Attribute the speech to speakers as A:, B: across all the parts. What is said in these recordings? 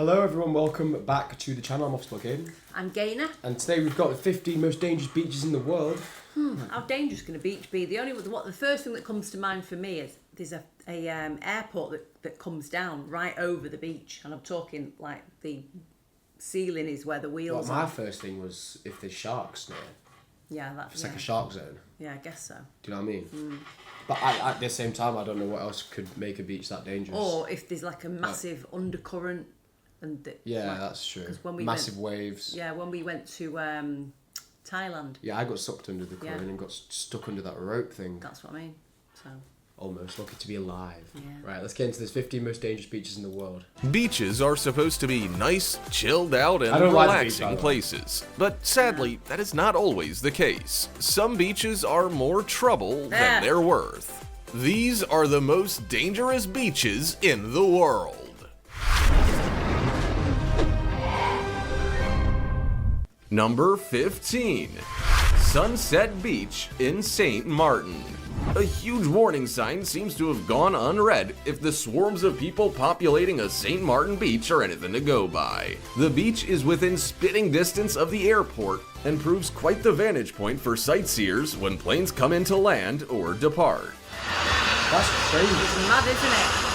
A: Hello everyone, welcome back to the channel. I'm Offspring Aidan.
B: I'm Gaynor.
A: And today we've got the 15 most dangerous beaches in the world.
B: How dangerous can a beach be? The first thing that comes to mind for me is there's a airport that comes down right over the beach, and I'm talking like the ceiling is where the wheels
A: Well,
B: are.
A: my first thing was if there's sharks near.
B: Yeah, that's
A: It's like a shark zone.
B: Yeah, I guess so.
A: Do you know what I mean? But at the same time, I don't know what else could make a beach that dangerous.
B: Or if there's like a massive undercurrent.
A: That's true.
B: When
A: Massive waves.
B: Yeah, when we went to Thailand.
A: Yeah, I got sucked under the current and got stuck under that rope thing.
B: That's what I mean. So.
A: Almost lucky to be alive.
B: Yeah.
A: Right, let's get into this 15 most dangerous beaches in the world.
C: Beaches are supposed to be nice, chilled out, and relaxing places. But sadly, that is not always the case. Some beaches are more trouble than they're worth. These are the most dangerous beaches in the world. Number 15. Sunset Beach in St. Martin. A huge warning sign seems to have gone unread if the swarms of people populating a St. Martin beach are anything to go by. The beach is within spitting distance of the airport and proves quite the vantage point for sightseers when planes come into land or depart.
A: That's crazy.
B: It's mad, isn't it?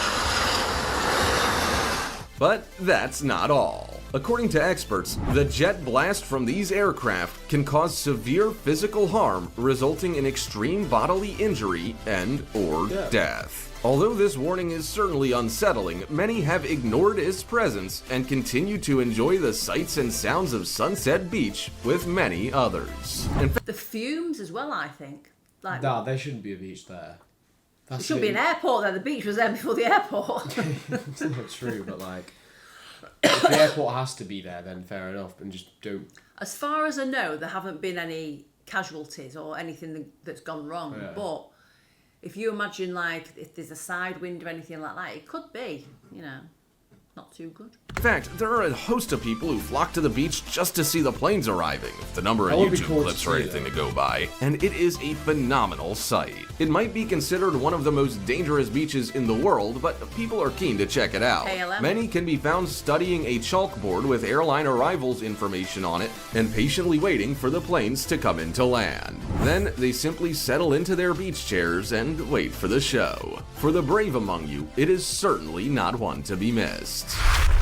C: But that's not all. According to experts, the jet blast from these aircraft can cause severe physical harm, resulting in extreme bodily injury and/or death. Although this warning is certainly unsettling, many have ignored its presence and continue to enjoy the sights and sounds of Sunset Beach with many others.
B: The fumes as well, I think. Like,
A: Nah, there shouldn't be a beach there.
B: There should be an airport there. The beach was there before the airport.
A: It's not true, but like, if the airport has to be there, then fair enough, and just don't.
B: As far as I know, there haven't been any casualties or anything that's gone wrong.
A: Yeah.
B: But if you imagine, like, if there's a side wind or anything like that, it could be, not too good.
C: In fact, there are a host of people who flock to the beach just to see the planes arriving, if the number of YouTube clips or anything to go by, and it is a phenomenal sight. It might be considered one of the most dangerous beaches in the world, but people are keen to check it out.
B: KLM.
C: Many can be found studying a chalkboard with airline arrivals information on it and patiently waiting for the planes to come into land. Then they simply settle into their beach chairs and wait for the show. For the brave among you, it is certainly not one to be missed.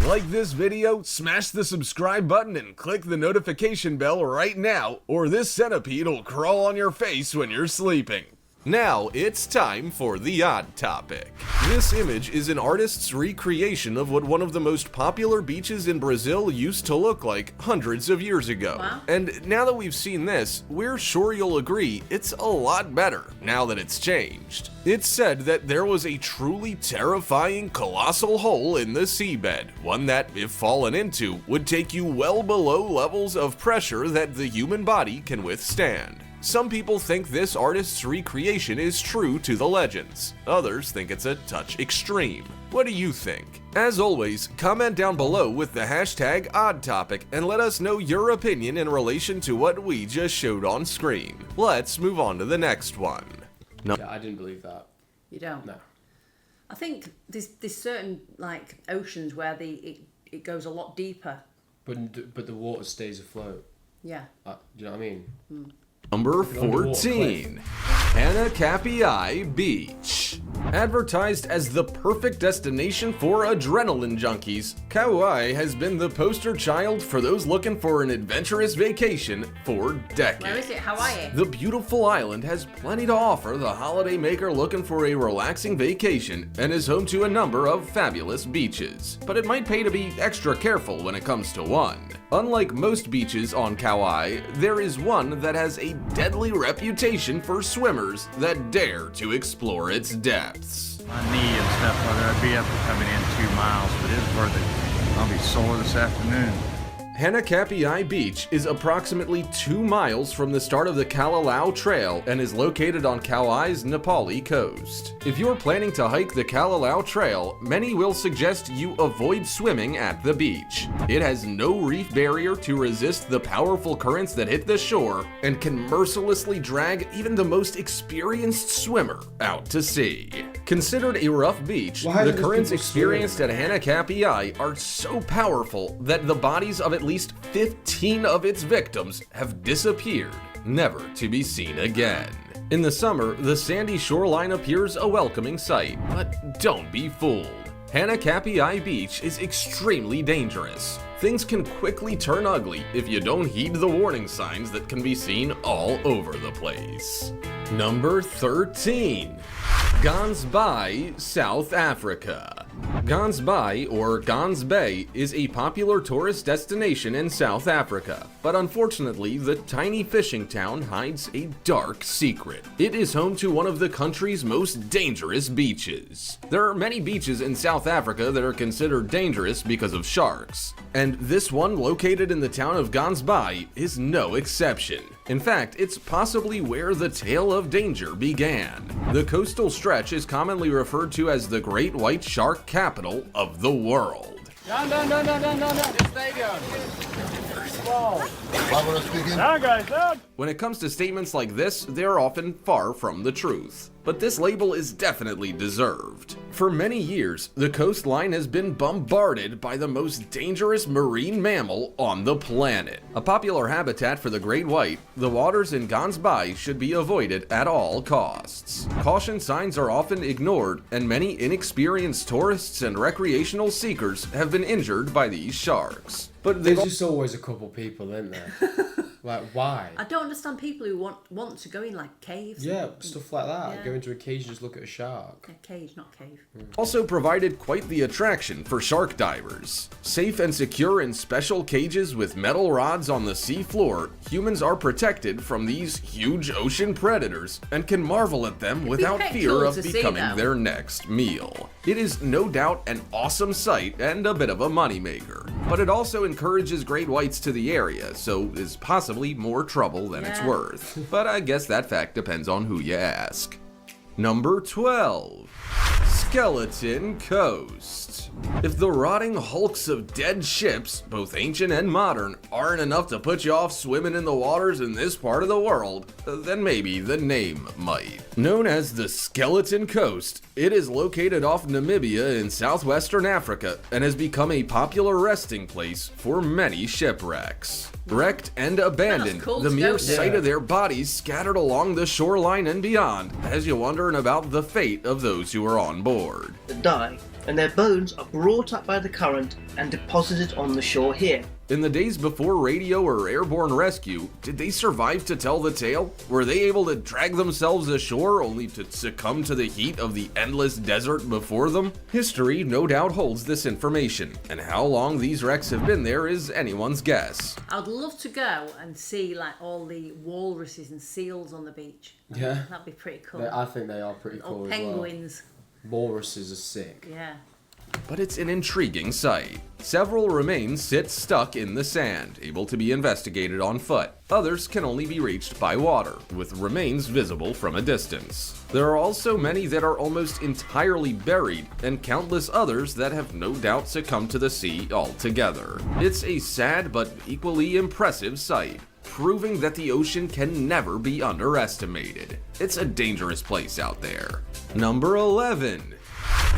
C: Like this video, smash the subscribe button and click the notification bell right now, or this centipede will crawl on your face when you're sleeping. Now it's time for the odd topic. This image is an artist's recreation of what one of the most popular beaches in Brazil used to look like hundreds of years ago.
B: Wow.
C: And now that we've seen this, we're sure you'll agree it's a lot better now that it's changed. It's said that there was a truly terrifying colossal hole in the seabed, one that, if fallen into, would take you well below levels of pressure that the human body can withstand. Some people think this artist's recreation is true to the legends. Others think it's a touch extreme. What do you think? As always, comment down below with the hashtag OddTopic and let us know your opinion in relation to what we just showed on screen. Let's move on to the next one.
A: Yeah, I didn't believe that.
B: You don't?
A: No.
B: I think there's certain, like, oceans where it goes a lot deeper.
A: But the water stays afloat.
B: Yeah.
A: Do you know what I mean?
C: Number 14. Hana Beach. Advertised as the perfect destination for adrenaline junkies, Kauai has been the poster child for those looking for an adventurous vacation for decades.
B: Where is it? Hawaii?
C: The beautiful island has plenty to offer the holiday maker looking for a relaxing vacation and is home to a number of fabulous beaches. But it might pay to be extra careful when it comes to one. Unlike most beaches on Kauai, there is one that has a deadly reputation for swimmers that dare to explore its depths.
D: My knee and stuff, whether I'd be up coming in 2 miles, but it's worth it. I'll be sore this afternoon.
C: Hana Beach is approximately 2 miles from the start of the Kalalau Trail and is located on Kauai's Nepali coast. If you're planning to hike the Kalalau Trail, many will suggest you avoid swimming at the beach. It has no reef barrier to resist the powerful currents that hit the shore and can mercilessly drag even the most experienced swimmer out to sea. Considered a rough beach,
A: Why
C: the
A: do these
C: currents
A: people
C: experienced
A: swim?
C: at Hana Beach are so powerful that the bodies of at least 15 of its victims have disappeared, never to be seen again. In the summer, the sandy shoreline appears a welcoming sight, but don't be fooled. Hana Beach is extremely dangerous. Things can quickly turn ugly if you don't heed the warning signs that can be seen all over the place. Number 13. Ganbai, South Africa. Ganbai, or Ganbai, is a popular tourist destination in South Africa, but unfortunately, the tiny fishing town hides a dark secret. It is home to one of the country's most dangerous beaches. There are many beaches in South Africa that are considered dangerous because of sharks, and this one, located in the town of Ganbai, is no exception. In fact, it's possibly where the tale of danger began. The coastal stretch is commonly referred to as the Great White Shark Capital of the world.
E: No. Just stay down. Whoa.
D: Down, guys, down!
C: When it comes to statements like this, they're often far from the truth. But this label is definitely deserved. For many years, the coastline has been bombarded by the most dangerous marine mammal on the planet. A popular habitat for the great white, the waters in Ganbai should be avoided at all costs. Caution signs are often ignored, and many inexperienced tourists and recreational seekers have been injured by these sharks. But
A: There's just always a couple people, isn't there? Like, why?
B: I don't understand people who want to go in like caves.
A: Yeah, stuff like that.
B: Yeah.
A: Go into a cage and just look at a shark.
B: A cage, not cave.
C: also provided quite the attraction for shark divers. Safe and secure in special cages with metal rods on the sea floor, humans are protected from these huge ocean predators and can marvel at them without
B: pretty
C: fear
B: cool
C: of
B: to see,
C: becoming
B: though.
C: their next meal. It is no doubt an awesome sight and a bit of a moneymaker, but it also encourages great whites to the area, so is possibly more trouble than it's
B: Yeah.
C: worth. But I guess that fact depends on who you ask. Number 12. Skeleton Coast. If the rotting hulks of dead ships, both ancient and modern, aren't enough to put you off swimming in the waters in this part of the world, then maybe the name might. Known as the Skeleton Coast, it is located off Namibia in southwestern Africa and has become a popular resting place for many shipwrecks. Wrecked and abandoned,
B: cool
C: the
B: to
C: mere
B: go to.
C: sight of their bodies scattered along the shoreline and beyond has you wondering about the fate of those who are on board.
F: Die, and their bones are brought up by the current and deposited on the shore here.
C: In the days before radio or airborne rescue, did they survive to tell the tale? Were they able to drag themselves ashore only to succumb to the heat of the endless desert before them? History no doubt holds this information, and how long these wrecks have been there is anyone's guess.
B: I'd love to go and see like all the walruses and seals on the beach.
A: Yeah.
B: That'd be pretty cool.
A: I think they are pretty cool
B: Or
A: as
B: penguins.
A: well. Walruses are sick.
B: Yeah.
C: But it's an intriguing sight. Several remains sit stuck in the sand, able to be investigated on foot. Others can only be reached by water, with remains visible from a distance. There are also many that are almost entirely buried, and countless others that have no doubt succumbed to the sea altogether. It's a sad but equally impressive sight, proving that the ocean can never be underestimated. It's a dangerous place out there. Number 11.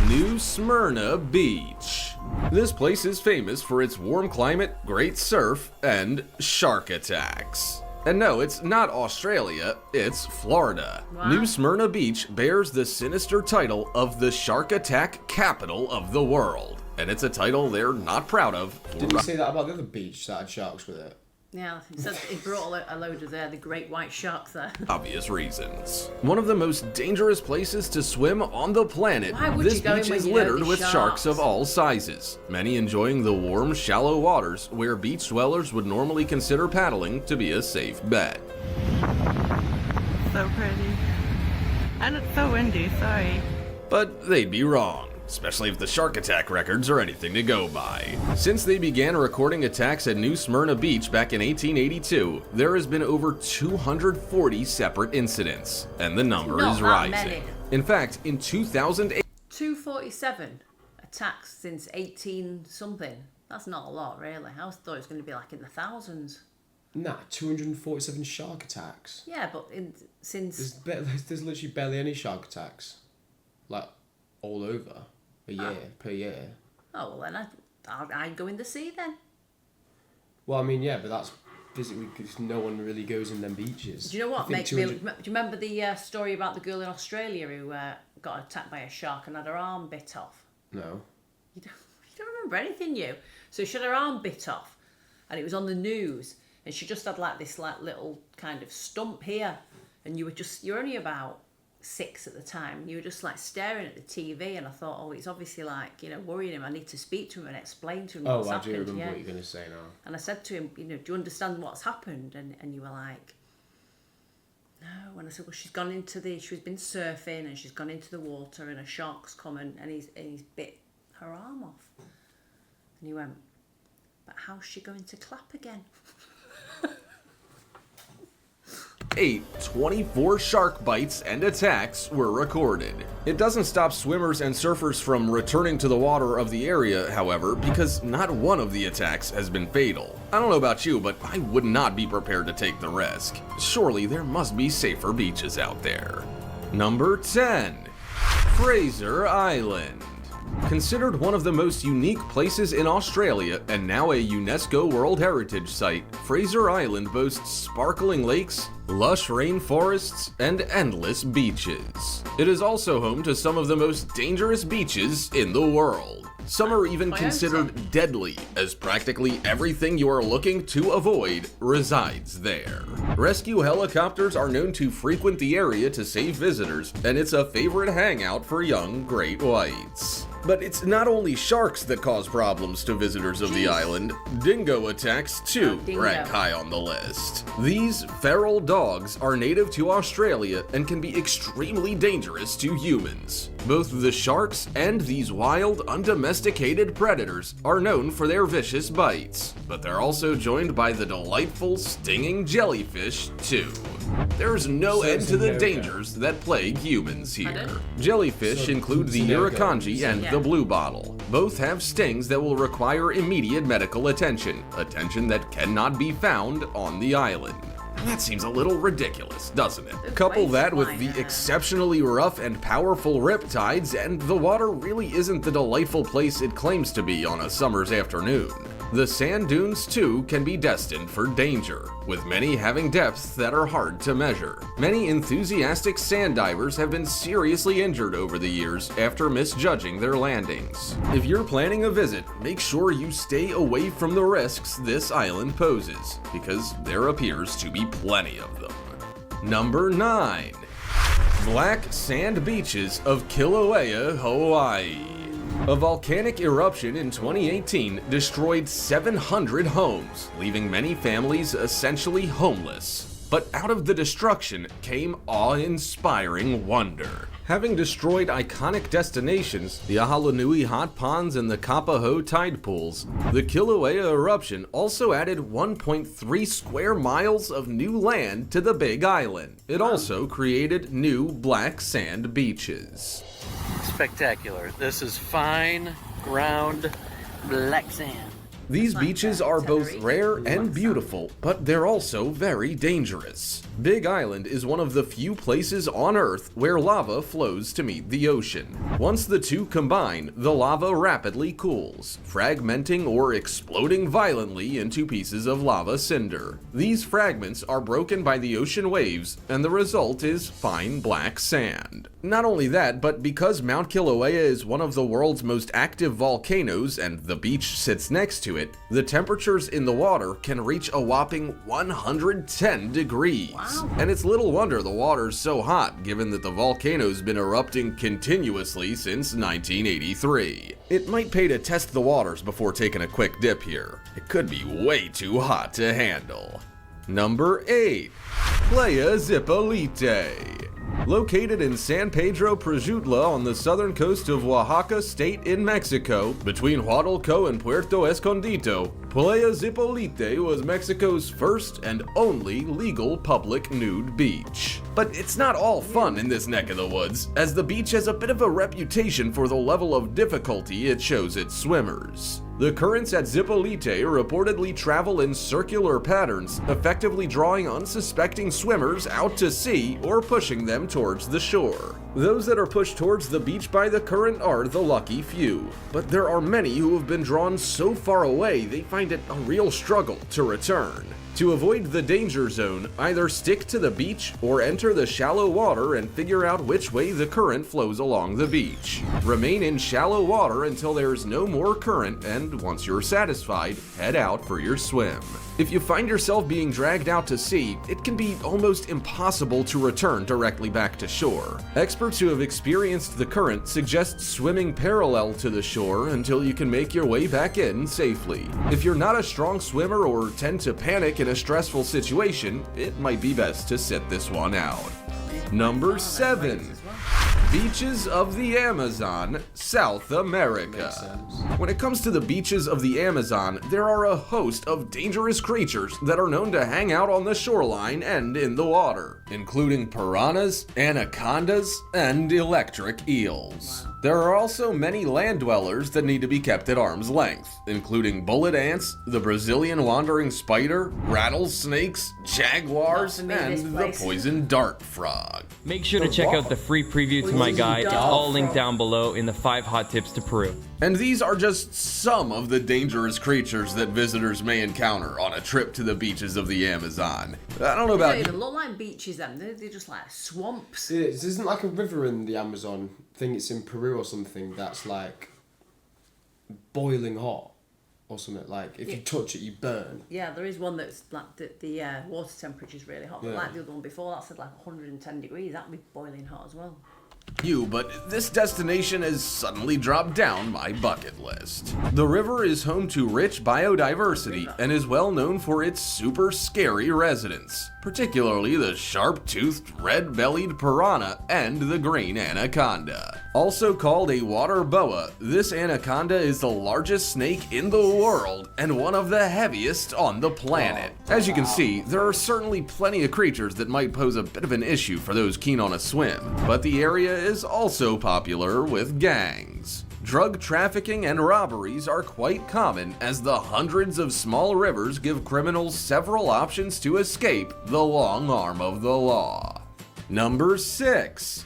C: New Smyrna Beach. This place is famous for its warm climate, great surf, and shark attacks. And no, it's not Australia, it's Florida.
B: Wow.
C: New Smyrna Beach bears the sinister title of the shark attack capital of the world. And it's a title they're not proud of.
A: Didn't you say that about the other beach that had sharks with it?
B: Yeah, he said he brought a load of the great white sharks there.
C: Obvious reasons. One of the most dangerous places to swim on the planet,
B: Why would
C: this
B: you go
C: beach
B: in when
C: is
B: you know
C: littered
B: there's
C: with sharks of
B: sharks?
C: all sizes, many enjoying the warm, shallow waters where beach dwellers would normally consider paddling to be a safe bet.
G: So pretty. And it's so windy, sorry.
C: But they'd be wrong, especially if the shark attack records are anything to go by. Since they began recording attacks at New Smyrna Beach back in 1882, there has been over 240 separate incidents, and the number
B: Not
C: is
B: that
C: rising.
B: many.
C: In fact, in 2008,
B: 247 attacks since 18 something. That's not a lot, really. I thought it was going to be like in the thousands.
A: Nah, 247 shark attacks.
B: Yeah, but since
A: There's literally barely any shark attacks. like all over a year per year.
B: Oh, well then I'd go in the sea then.
A: Well, I mean, yeah, but that's physically because no one really goes in them beaches.
B: Do you know what
A: I think
B: makes me... Do you remember the story about the girl in Australia who got attacked by a shark and had her arm bit off?
A: No.
B: You don't remember anything, you? So she had her arm bit off and it was on the news and she just had like this like little kind of stump here and you're only about 6 at the time. You were just like staring at the TV and I thought, oh, it's obviously like, worrying him. I need to speak to him and explain to him what's happened.
A: I do remember what you're going to say now.
B: And I said to him, do you understand what's happened? And you were like, no. And I said, well, she's been surfing and she's gone into the water and a shark's come and he's bit her arm off. And he went, but how's she going to clap again?
C: 24 shark bites and attacks were recorded. It doesn't stop swimmers and surfers from returning to the water of the area, however, because not one of the attacks has been fatal. I don't know about you, but I would not be prepared to take the risk. Surely there must be safer beaches out there. Number 10. Fraser Island. Considered one of the most unique places in Australia and now a UNESCO World Heritage Site, Fraser Island boasts sparkling lakes, lush rainforests, and endless beaches. It is also home to some of the most dangerous beaches in the world. Some are even considered deadly, as practically everything you are looking to avoid resides there. Rescue helicopters are known to frequent the area to save visitors, and it's a favorite hangout for young great whites. But it's not only sharks that cause problems to visitors of the island. Dingo attacks too rank high on the list. These feral dogs are native to Australia and can be extremely dangerous to humans. Both the sharks and these wild, undomesticated predators are known for their vicious bites, but they're also joined by the delightful, stinging jellyfish too. There's no end to the dangers that plague humans here. Jellyfish include the irukandji and the blue bottle. Both have stings that will require immediate medical attention that cannot be found on the island. That seems a little ridiculous, doesn't it? Couple that with the exceptionally rough and powerful riptides, and the water really isn't the delightful place it claims to be on a summer's afternoon. The sand dunes, too, can be destined for danger, with many having depths that are hard to measure. Many enthusiastic sand divers have been seriously injured over the years after misjudging their landings. If you're planning a visit, make sure you stay away from the risks this island poses, because there appears to be plenty of them. Number 9. Black Sand Beaches of Kilauea, Hawaii. A volcanic eruption in 2018 destroyed 700 homes, leaving many families essentially homeless. But out of the destruction came awe-inspiring wonder. Having destroyed iconic destinations, the Ahalanui hot ponds and the Kapaho tide pools, the Kilauea eruption also added 1.3 square miles of new land to the Big Island. It also created new black sand beaches.
H: Spectacular. This is fine, round, black sand.
C: These beaches are both rare and beautiful, but they're also very dangerous. Big Island is one of the few places on Earth where lava flows to meet the ocean. Once the two combine, the lava rapidly cools, fragmenting or exploding violently into pieces of lava cinder. These fragments are broken by the ocean waves, and the result is fine black sand. Not only that, but because Mount Kilauea is one of the world's most active volcanoes and the beach sits next to it, the temperatures in the water can reach a whopping 110 degrees. Wow. And it's little wonder the water's so hot, given that the volcano's been erupting continuously since 1983. It might pay to test the waters before taking a quick dip here. It could be way too hot to handle. Number 8. Playa Zipolite. Located in San Pedro Projutla on the southern coast of Oaxaca State in Mexico, between Huatulco and Puerto Escondido, Playa Zipolite was Mexico's first and only legal public nude beach. But it's not all fun in this neck of the woods, as the beach has a bit of a reputation for the level of difficulty it shows its swimmers. The currents at Zipolite reportedly travel in circular patterns, effectively drawing unsuspecting swimmers out to sea or pushing them towards the shore. Those that are pushed towards the beach by the current are the lucky few, but there are many who have been drawn so far away they find it a real struggle to return. To avoid the danger zone, either stick to the beach or enter the shallow water and figure out which way the current flows along the beach. Remain in shallow water until there is no more current, and once you're satisfied, head out for your swim. If you find yourself being dragged out to sea, it can be almost impossible to return directly back to shore. Experts who have experienced the current suggest swimming parallel to the shore until you can make your way back in safely. If you're not a strong swimmer or tend to panic in a stressful situation, it might be best to sit this one out. Number 7. Beaches of the Amazon, South America. When it comes to the beaches of the Amazon, there are a host of dangerous creatures that are known to hang out on the shoreline and in the water, including piranhas, anacondas, and electric eels. There are also many land dwellers that need to be kept at arm's length, including bullet ants, the Brazilian wandering spider, rattlesnakes, jaguars, and the poison dart frog.
I: Make sure to check out the free preview to my guide. It's all linked down below in the 5 hot tips to Peru.
C: And these are just some of the dangerous creatures that visitors may encounter on a trip to the beaches of the Amazon. I don't know about
B: They don't even look like beaches, them. They're just like swamps.
A: It isn't like a river in the Amazon. I think it's in Peru or something that's like boiling hot or something. Like if you touch it, you burn.
B: Yeah, there is one that's like the water temperature is really hot. But like the other one before, that said like 110 degrees. That'd be boiling hot as well.
C: But this destination has suddenly dropped down my bucket list. The river is home to rich biodiversity and is well known for its super scary residents, particularly the sharp-toothed, red-bellied piranha and the green anaconda. Also called a water boa, this anaconda is the largest snake in the world and one of the heaviest on the planet. As you can see, there are certainly plenty of creatures that might pose a bit of an issue for those keen on a swim, but the area is also popular with gangs. Drug trafficking and robberies are quite common, as the hundreds of small rivers give criminals several options to escape the long arm of the law. Number 6.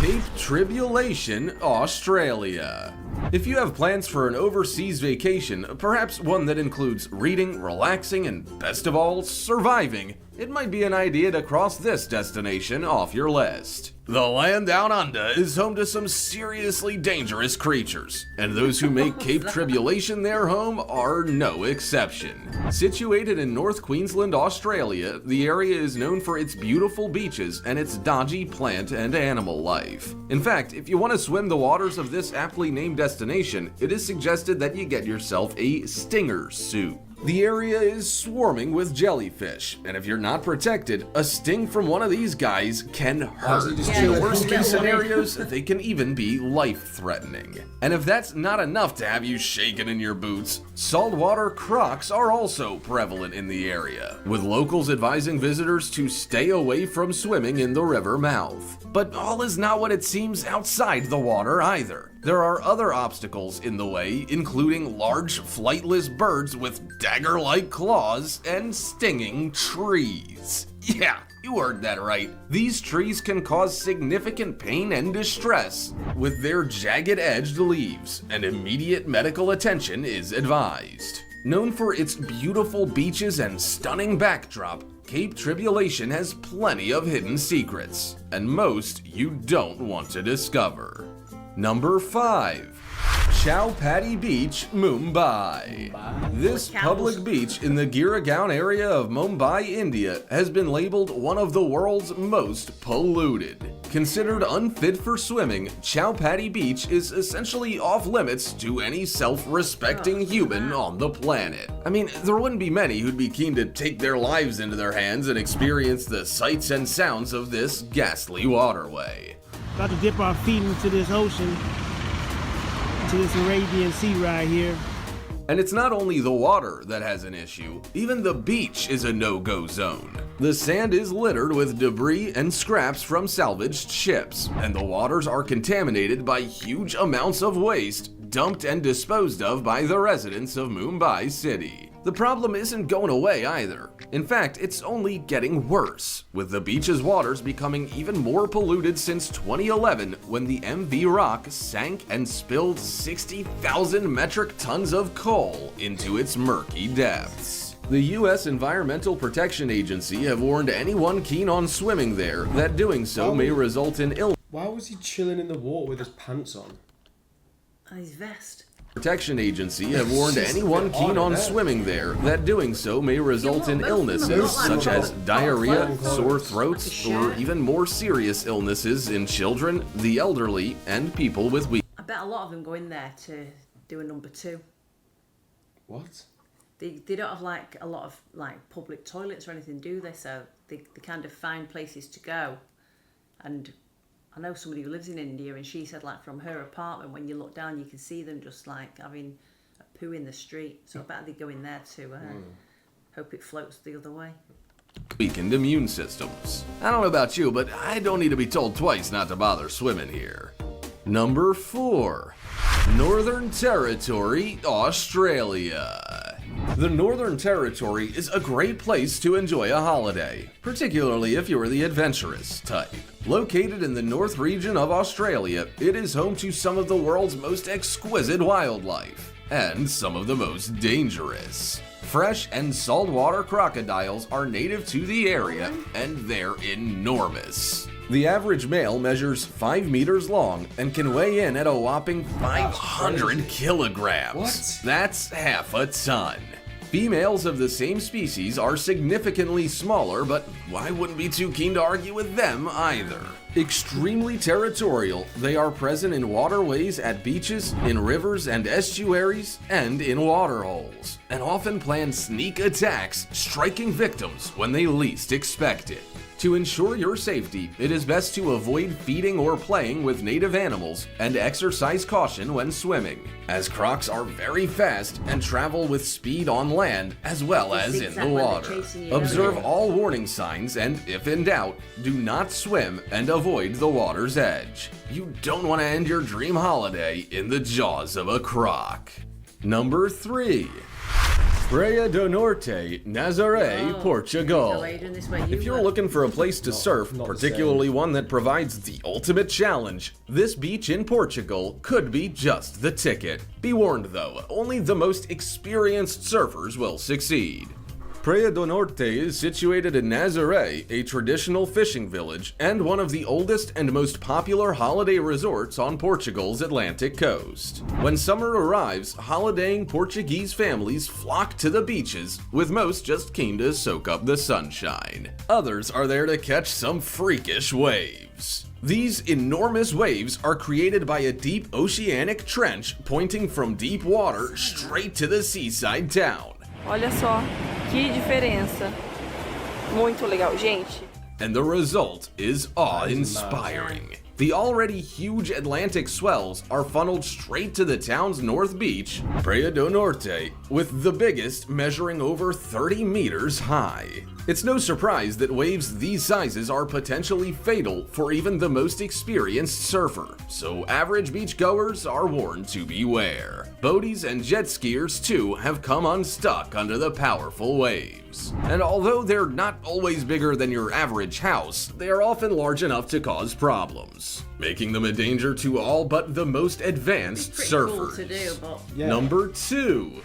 C: Cape Tribulation, Australia. If you have plans for an overseas vacation, perhaps one that includes reading, relaxing, and best of all, surviving, it might be an idea to cross this destination off your list. The land down under is home to some seriously dangerous creatures, and those who make Cape Tribulation their home are no exception. Situated in North Queensland, Australia, the area is known for its beautiful beaches and its dodgy plant and animal life. In fact, if you want to swim the waters of this aptly named destination, it is suggested that you get yourself a stinger suit. The area is swarming with jellyfish, and if you're not protected, a sting from one of these guys can hurt. In the worst case scenarios, they can even be life-threatening. And if that's not enough to have you shaking in your boots, saltwater crocs are also prevalent in the area, with locals advising visitors to stay away from swimming in the river mouth. But all is not what it seems outside the water either. There are other obstacles in the way, including large flightless birds with dagger-like claws and stinging trees. Yeah, you heard that right. These trees can cause significant pain and distress with their jagged-edged leaves, and immediate medical attention is advised. Known for its beautiful beaches and stunning backdrop, Cape Tribulation has plenty of hidden secrets, and most you don't want to discover. Number 5. Chowpatty Beach, Mumbai. This public beach in the Giregaon area of Mumbai, India has been labeled one of the world's most polluted. Considered unfit for swimming, Chowpatty Beach is essentially off limits to any self-respecting human on the planet. I mean, there wouldn't be many who'd be keen to take their lives into their hands and experience the sights and sounds of this ghastly waterway.
J: About to dip our feet into this ocean, to this Arabian Sea right here.
C: And it's not only the water that has an issue, even the beach is a no-go zone. The sand is littered with debris and scraps from salvaged ships, and the waters are contaminated by huge amounts of waste dumped and disposed of by the residents of Mumbai city. The problem isn't going away either. In fact, it's only getting worse, with the beach's waters becoming even more polluted since 2011 when the MV Rock sank and spilled 60,000 metric tons of coal into its murky depths. The U.S. Environmental Protection Agency have warned anyone keen on swimming there that doing so may result in illness.
A: Why was he chilling in the water with his pants on?
B: And his vest.
C: Protection Agency have warned anyone keen on swimming there that doing so may result in illnesses such as diarrhea, sore throats, or even more serious illnesses in children, the elderly, and people with weak.
B: I bet a lot of them go in there to do a number 2.
A: What?
B: They don't have like a lot of like public toilets or anything, do they? So they kind of find places to go. And I know somebody who lives in India, and she said like from her apartment, when you look down, you can see them just like having a poo in the street. So I bet they go in there to hope it floats the other way.
C: Weakened immune systems. I don't know about you, but I don't need to be told twice not to bother swimming here. Number 4. Northern Territory, Australia. The Northern Territory is a great place to enjoy a holiday, particularly if you're the adventurous type. Located in the North region of Australia, it is home to some of the world's most exquisite wildlife, and some of the most dangerous. Fresh and saltwater crocodiles are native to the area, and they're enormous. The average male measures 5 meters long and can weigh in at a whopping 500 kilograms.
A: What?
C: That's half a ton. Females of the same species are significantly smaller, but I wouldn't be too keen to argue with them either. Extremely territorial, they are present in waterways at beaches, in rivers and estuaries, and in waterholes, and often plan sneak attacks, striking victims when they least expect it. To ensure your safety, it is best to avoid feeding or playing with native animals and exercise caution when swimming, as crocs are very fast and travel with speed on land as well as in the water. Observe all warning signs, and if in doubt, do not swim and avoid the water's edge. You don't want to end your dream holiday in the jaws of a croc. Number 3. Playa do Norte, Nazare, Portugal. If you're looking for a place to surf, particularly one that provides the ultimate challenge, this beach in Portugal could be just the ticket. Be warned though, only the most experienced surfers will succeed. Playa do Norte is situated in Nazare, a traditional fishing village, and one of the oldest and most popular holiday resorts on Portugal's Atlantic coast. When summer arrives, holidaying Portuguese families flock to the beaches, with most just keen to soak up the sunshine. Others are there to catch some freakish waves. These enormous waves are created by a deep oceanic trench pointing from deep water straight to the seaside town.
G: Olha só, que diferença. Muito legal, gente.
C: And the result is awe-inspiring. The already huge Atlantic swells are funneled straight to the town's north beach, Playa do Norte, with the biggest measuring over 30 meters high. It's no surprise that waves these sizes are potentially fatal for even the most experienced surfer, so average beachgoers are warned to beware. Boaties and jet skiers too have come unstuck under the powerful waves. And although they're not always bigger than your average house, they are often large enough to cause problems, making them a danger to all but the most advanced surfers.
B: Cool to do, but...
C: Number 2.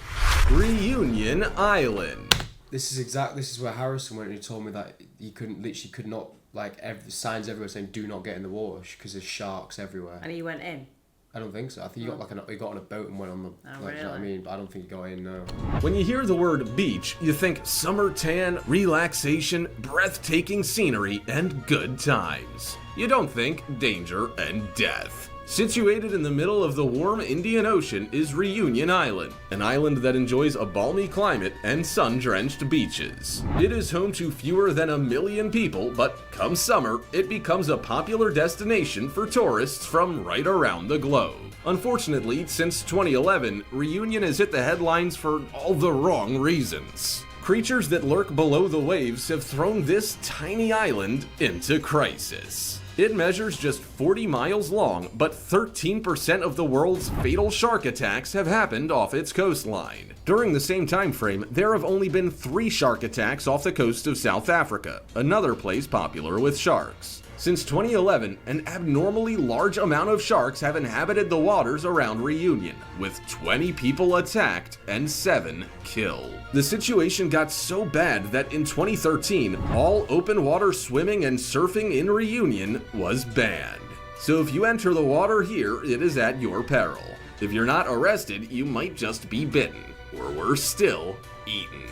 C: Reunion Island.
A: This is where Harrison went and he told me that he could not, like, signs everywhere saying do not get in the water because there's sharks everywhere.
B: And he went in?
A: I don't think so. I think he got on a boat and went on the.
B: Really?
A: You know what I mean? But I don't think he got in. No.
C: When you hear the word beach, you think summer tan, relaxation, breathtaking scenery, and good times. You don't think danger and death. Situated in the middle of the warm Indian Ocean is Reunion Island, an island that enjoys a balmy climate and sun-drenched beaches. It is home to fewer than 1 million people, but come summer, it becomes a popular destination for tourists from right around the globe. Unfortunately, since 2011, Reunion has hit the headlines for all the wrong reasons. Creatures that lurk below the waves have thrown this tiny island into crisis. It measures just 40 miles long, but 13% of the world's fatal shark attacks have happened off its coastline. During the same time frame, there have only been 3 shark attacks off the coast of South Africa, another place popular with sharks. Since 2011, an abnormally large amount of sharks have inhabited the waters around Reunion, with 20 people attacked and 7 killed. The situation got so bad that in 2013, all open water swimming and surfing in Reunion was banned. So if you enter the water here, it is at your peril. If you're not arrested, you might just be bitten, or worse still, eaten.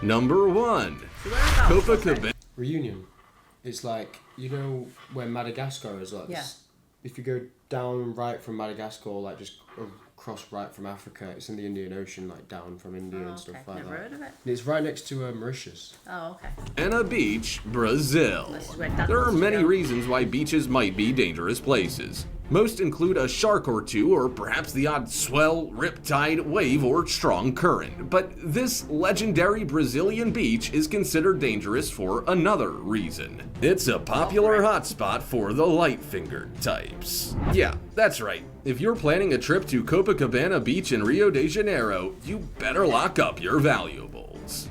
C: Number 1. Copacabana.
A: Reunion. It's like, you know where Madagascar is? Like,
B: Yeah.
A: If you go down right from Madagascar, like just across right from Africa, it's in the Indian Ocean, like down from India and stuff like
B: Never
A: that.
B: heard of it.
A: And it's right next to Mauritius.
B: Oh, okay.
C: Hana Beach, Brazil.
B: This is where Dad
C: There are
B: wants to
C: many
B: go.
C: reasons why beaches might be dangerous places. Most include a shark or two, or perhaps the odd swell, riptide, wave, or strong current. But this legendary Brazilian beach is considered dangerous for another reason. It's a popular hotspot for the light-fingered types. Yeah, that's right. If you're planning a trip to Copacabana Beach in Rio de Janeiro, you better lock up your valuables.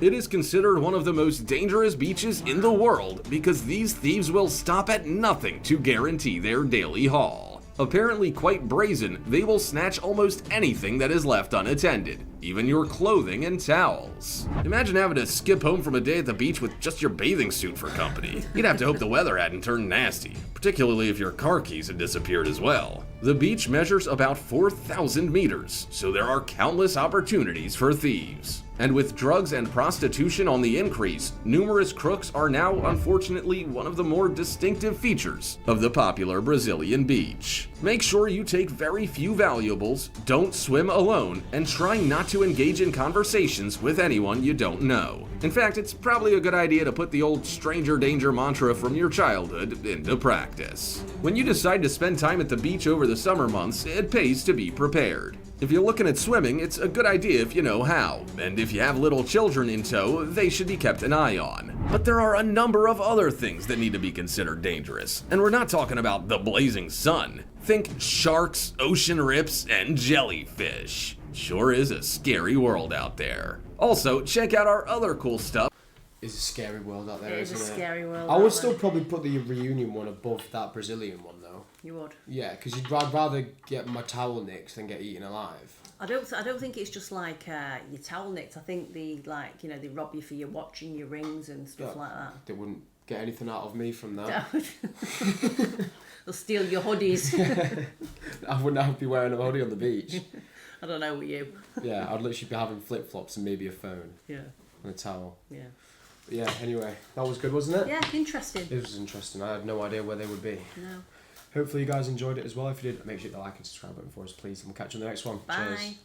C: It is considered one of the most dangerous beaches in the world because these thieves will stop at nothing to guarantee their daily haul. Apparently quite brazen, they will snatch almost anything that is left unattended, even your clothing and towels. Imagine having to skip home from a day at the beach with just your bathing suit for company. You'd have to hope the weather hadn't turned nasty, particularly if your car keys had disappeared as well. The beach measures about 4,000 meters, so there are countless opportunities for thieves. And with drugs and prostitution on the increase, numerous crooks are now unfortunately one of the more distinctive features of the popular Brazilian beach. Make sure you take very few valuables, don't swim alone, and try not to engage in conversations with anyone you don't know. In fact, it's probably a good idea to put the old stranger danger mantra from your childhood into practice. When you decide to spend time at the beach over the summer months, it pays to be prepared. If you're looking at swimming, it's a good idea if you know how, and if you have little children in tow, they should be kept an eye on. But there are a number of other things that need to be considered dangerous, and we're not talking about the blazing sun. Think sharks, ocean rips, and jellyfish. Sure is a scary world out there. Also, check out our other cool stuff.
A: It's a scary world out there,
B: It is
A: isn't
B: a
A: it?
B: scary world
A: I
B: out
A: would
B: there.
A: still probably put the Reunion one above that Brazilian one, though.
B: You would.
A: Yeah, because I'd rather get my towel nicked than get eaten alive.
B: I don't think it's just like your towel nicked. I think they rob you for your watch and your rings and stuff like that.
A: They wouldn't get anything out of me from that.
B: They'll steal your hoodies.
A: I wouldn't have to be wearing a hoodie on the beach.
B: I don't know with you.
A: Yeah, I'd literally be having flip-flops and maybe a phone.
B: Yeah.
A: And a towel.
B: Yeah.
A: But yeah, anyway, that was good, wasn't it?
B: Yeah, interesting.
A: It was interesting. I had no idea where they would be.
B: No.
A: Hopefully you guys enjoyed it as well. If you did, make sure to like and subscribe button for us, please. And we'll catch you on the next one.
B: Bye.
A: Cheers.